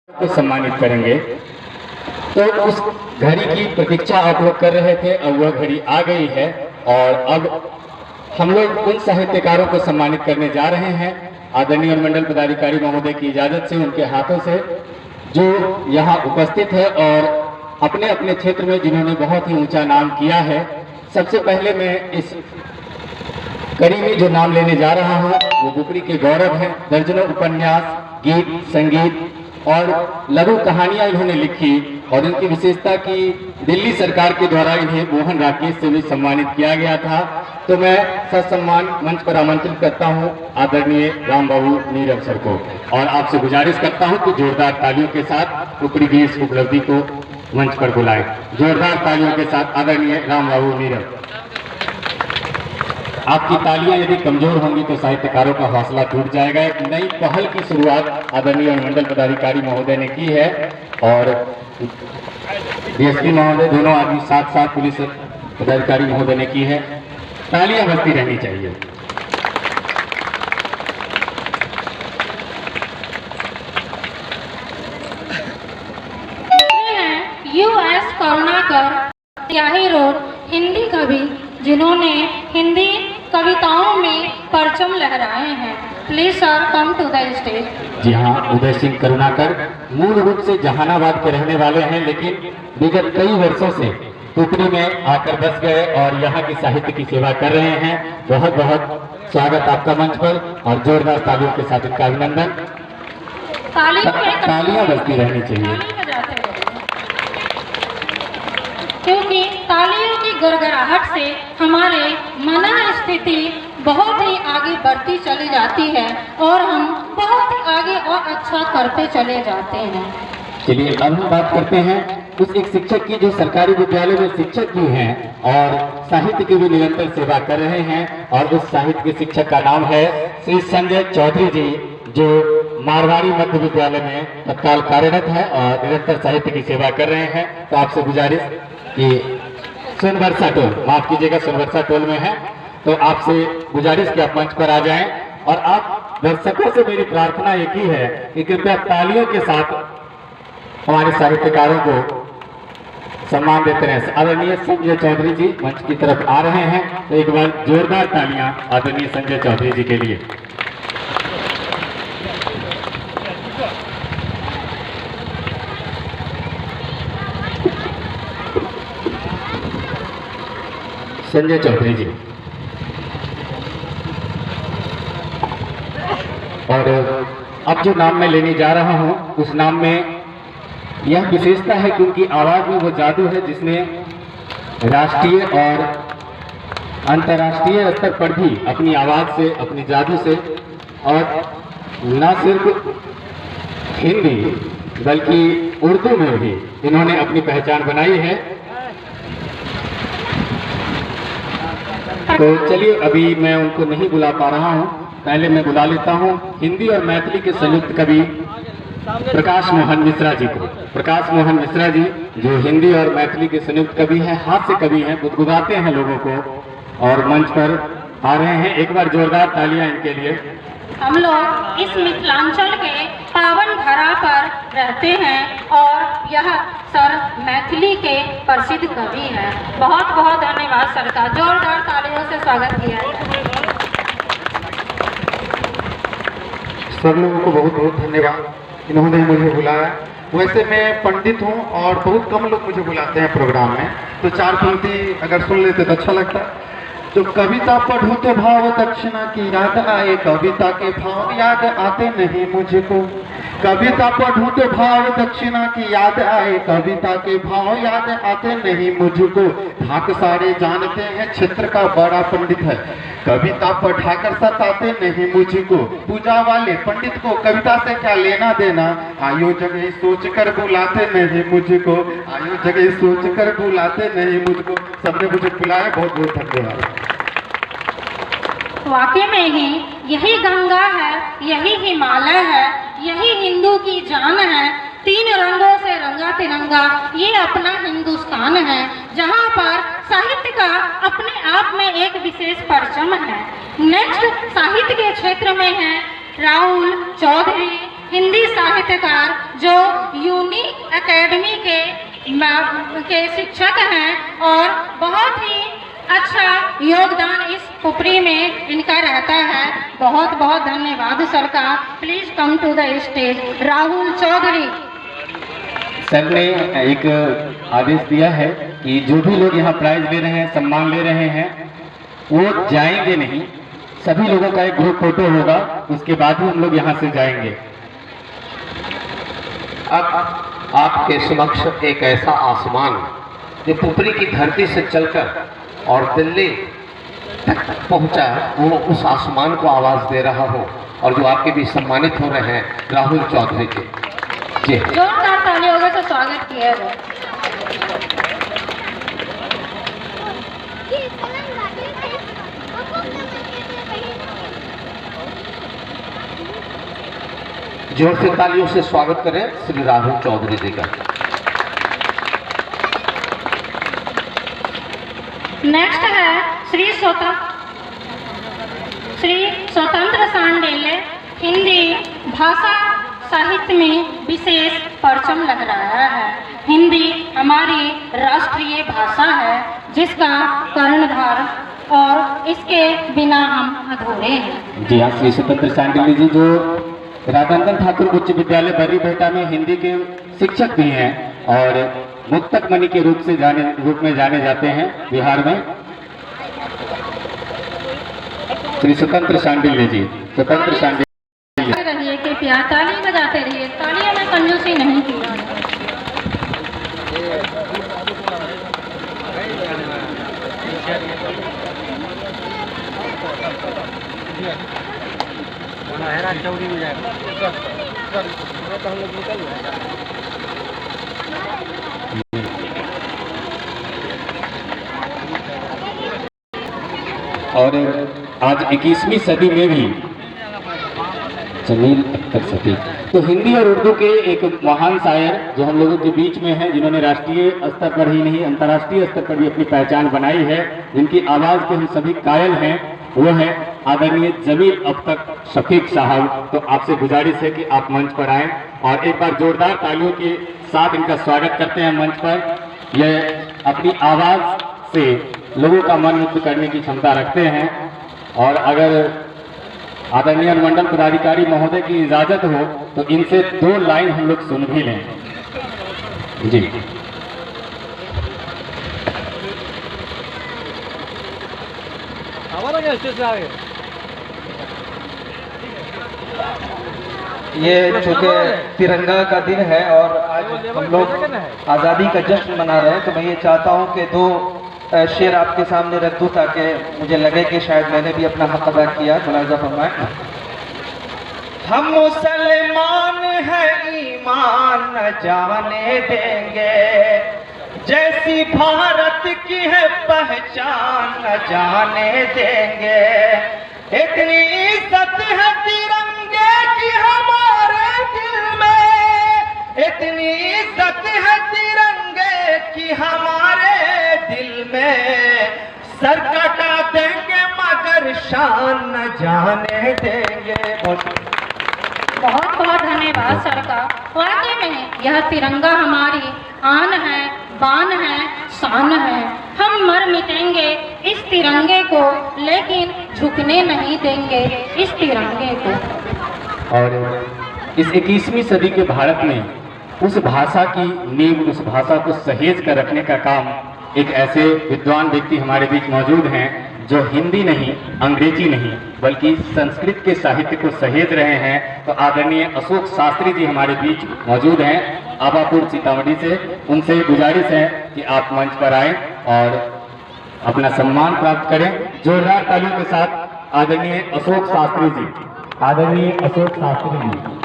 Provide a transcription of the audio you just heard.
को सम्मानित करेंगे। तो उस घड़ी की प्रतीक्षा आप लोग कर रहे थे और वह घड़ी आ गई है और अब हम लोग उन साहित्यकारों को सम्मानित करने जा रहे हैं। आदरणीय मंडल पदाधिकारी महोदय की इजाजत से, उनके हाथों से, जो यहाँ उपस्थित है और अपने अपने क्षेत्र में जिन्होंने बहुत ही ऊंचा नाम किया है। सबसे पहले मैं इस कड़ी में जो नाम लेने जा रहा हूँ वो बुकरी के गौरव हैं। दर्जनों उपन्यास, गीत, संगीत और लघु कहानियां इन्होंने लिखी और इनकी विशेषता की दिल्ली सरकार के द्वारा इन्हें मोहन राकेश से भी सम्मानित किया गया था। तो मैं ससम्मान मंच पर आमंत्रित करता हूं आदरणीय राम बाबू नीरव सर को और आपसे गुजारिश करता हूं कि जोरदार तालियों के साथ बुकरी की इस उपलब्धि को मंच पर बुलाएं। जोरदार तालियों के साथ आदरणीय राम बाबू नीरव। आपकी तालियां यदि कमजोर होंगी तो साहित्यकारों का हौसला टूट जाएगा। एक नई पहल की शुरुआत आदरणीय मंडल पदाधिकारी महोदय ने की है और डीएसपी महोदय, दोनों आदमी साथ साथ पुलिस पदाधिकारी महोदय ने की है। तालियां बजती रहनी चाहिए। यूएस करुणाकर त्याही रोड हिंदी कवि जिन्होंने हिंदी कविताओं में परचम लहराए हैं। Please sir come to the stage. जी हाँ, उदय सिंह करुणाकर मूल रूप से जहानाबाद के रहने वाले हैं, लेकिन विगत कई वर्षों से पुपरी में आकर बस गए और यहाँ की साहित्य की सेवा कर रहे हैं। बहुत बहुत स्वागत आपका मंच पर और जोरदार तालियों के साथ इनका अभिनंदन। तालियां बजती रहनी चाहिए क्योंकि तालियों की गड़गड़ाहट से हमारे मन स्थिति बहुत ही आगे बढ़ती चली जाती है और हम बहुत ही आगे और अच्छा करते चले जाते हैं। चलिए अब हम बात करते हैं उस एक शिक्षक की जो सरकारी विद्यालय में शिक्षक भी हैं और साहित्य की भी निरंतर सेवा कर रहे हैं। और उस साहित्य के शिक्षक का नाम है श्री संजय चौधरी जी, जो मारवाड़ी मध्य विद्यालय में तत्काल कार्यरत है और निरंतर साहित्य की सेवा कर रहे हैं। तो आपसे गुजारिश कि सोनवर्षा टोल, माफ कीजिएगा, सोनवर्षा टोल में है, तो आपसे गुजारिश कि आप मंच पर आ जाएं। और आप दर्शकों से मेरी प्रार्थना एक ही है कि कृपया तालियों के साथ हमारे साहित्यकारों को सम्मान देते रहे। आदरणीय संजय चौधरी जी मंच की तरफ आ रहे हैं, तो एक बार जोरदार तालियां आदरणीय संजय चौधरी जी के लिए। संजय चौधरी जी। और अब जो नाम मैं लेने जा रहा हूं उस नाम में यह विशेषता है कि उनकी आवाज में वो जादू है जिसने राष्ट्रीय और अंतर्राष्ट्रीय स्तर पर भी अपनी आवाज से, अपनी जादू से और न सिर्फ हिंदी बल्कि उर्दू में भी इन्होंने अपनी पहचान बनाई है। तो चलिए अभी मैं उनको नहीं बुला पा रहा हूं, पहले मैं बुला लेता हूं हिंदी और मैथिली के संयुक्त कवि प्रकाश मोहन मिश्रा जी को। प्रकाश मोहन मिश्रा जी जो हिंदी और मैथिली के संयुक्त कवि हैं, हास्य कवि हैं, गुदगुदाते हैं लोगों को और मंच पर आ रहे हैं। एक बार जोरदार तालियां इनके लिए। हम लोग इस मिथिलांचल के पावन धरा पर रहते हैं और यह सर मैथिली के प्रसिद्ध कवि हैं। बहुत बहुत धन्यवाद सर का, जोरदार तालियों से स्वागत किया जाए। सब लोगों को बहुत बहुत धन्यवाद, इन्होंने मुझे बुलाया। वैसे मैं पंडित हूँ और बहुत कम लोग मुझे बुलाते हैं प्रोग्राम में, तो चार पंक्ति अगर सुन लेते तो अच्छा लगता। तो कविता पढ़ूं तो भाव दक्षिणा की याद आए, कविता के भाव याद आते नहीं मुझको। कविता पढ़ूं तो भाव दक्षिणा की याद आए, कविता के भाव याद आते नहीं मुझको। ढाक सारे जानते हैं क्षेत्र का बड़ा पंडित है, कविता पढ़ाकर सताते नहीं मुझको। पूजा वाले पंडित को कविता से क्या लेना देना, आयोजक ही सोच कर बुलाते नहीं मुझको, आयोजक ही सोच कर बुलाते नहीं मुझको। सबने मुझे बुलाया, बहुत बहुत धन्यवाद। वाकई में ही यही गंगा है, यही हिमालय है, यही हिंदू की जान है। तीन रंगों से रंगा तिरंगा ये अपना हिंदुस्तान है, जहाँ पर साहित्य का अपने आप में एक विशेष परचम है। नेक्स्ट साहित्य के क्षेत्र में है राहुल चौधरी, हिंदी साहित्यकार जो यूनिक एकेडमी के शिक्षक हैं और बहुत ही अच्छा योगदान इस पुपरी में इनका रहता है। बहुत बहुत धन्यवाद सर का। Please come to the stage Rahul Chaudhary. Sir ने एक आदेश दिया है कि जो भी लोग यहाँ प्राइज ले रहे हैं, सम्मान ले रहे हैं, वो जाएंगे नहीं। सभी लोगों का एक ग्रुप फोटो होगा, उसके बाद ही हम लोग यहाँ से जाएंगे। अब आपके समक्ष एक ऐसा आसमान जो पुपरी की धरती से चलकर और दिल्ली तक पहुंचा, वो उस आसमान को आवाज दे रहा हो, और जो आपके भी सम्मानित हो रहे हैं राहुल चौधरी जी। जोरदार तालियों से स्वागत किया जाए। जोर से तालियों से स्वागत करें श्री राहुल चौधरी जी का। नेक्स्ट है श्री स्वतंत्र सांडिल्य। हिंदी भाषा साहित्य में विशेष परचम लहराया है। हिंदी हमारी राष्ट्रीय भाषा है जिसका कर्णधार, और इसके बिना हम अधूरे हैं। जी हाँ, श्री स्वतंत्र सांडिल्य जी जो राधानंदन ठाकुर उच्च विद्यालय बर्रीभेटा में हिंदी के शिक्षक भी हैं और मुक्तक मणि के रूप में जाने जाते हैं बिहार में। श्री स्वतंत्र सांडिल्य जी, स्वतंत्र सांडिल्य रहिए कि प्यार ताली बजाते रहिए, तालियों में कंजूसी नहीं की। और आज 21वीं सदी में भी जमील अख्तर सती तो हिंदी और उर्दू के एक महान शायर जो हम लोगों के बीच में हैं, जिन्होंने राष्ट्रीय स्तर पर ही नहीं अंतर्राष्ट्रीय स्तर पर भी अपनी पहचान बनाई है, जिनकी आवाज़ के हम सभी कायल हैं, वो है आदरणीय जमील अख्तर शफीक साहब। तो आपसे गुजारिश है कि आप मंच पर आएं और एक बार जोरदार तालियों के साथ इनका स्वागत करते हैं मंच पर। यह अपनी आवाज़ से लोगों का मन मुक्त करने की क्षमता रखते हैं, और अगर आदरणीय मंडल पदाधिकारी महोदय की इजाजत हो तो इनसे 2 लाइन हम लोग सुन भी लें। जी ये चूँकि तिरंगा का दिन है और आज हम लोग आज़ादी का जश्न मना रहे हैं, तो मैं ये चाहता हूँ कि 2 शेर आपके सामने रख दूँ ताकि मुझे लगे कि शायद मैंने भी अपना हक अदा किया। मुलाजा फरमाएं। हम मुसलमान हैं, ईमान न जाने देंगे, जैसी भारत की है पहचान न जाने देंगे। इतनी इज्जत है तिरंगे की हमारे दिल में, इतनी इज्जत है तिरंगे की हमारे दिल में। सर कटा देंगे मगर शान न जाने देंगे। बहुत बहुत धन्यवाद सर का। वाकई में यह तिरंगा हमारी आन है, बान है, शान है। हम मर मिटेंगे इस तिरंगे को, लेकिन झुकने नहीं देंगे इस तिरंगे को। और इस 21वीं सदी के भारत में उस भाषा की नींव, उस भाषा को सहेज कर रखने का काम एक ऐसे विद्वान व्यक्ति हमारे बीच मौजूद हैं जो हिंदी नहीं, अंग्रेजी नहीं, बल्कि संस्कृत के साहित्य को सहेज रहे हैं। तो आदरणीय अशोक शास्त्री जी हमारे बीच मौजूद हैं आबापुर सीतामढ़ी से। उनसे गुजारिश है कि आप मंच पर आएं और अपना सम्मान प्राप्त करें। जोरदार तालियों के साथ आदरणीय अशोक शास्त्री जी, आदरणीय अशोक शास्त्री जी।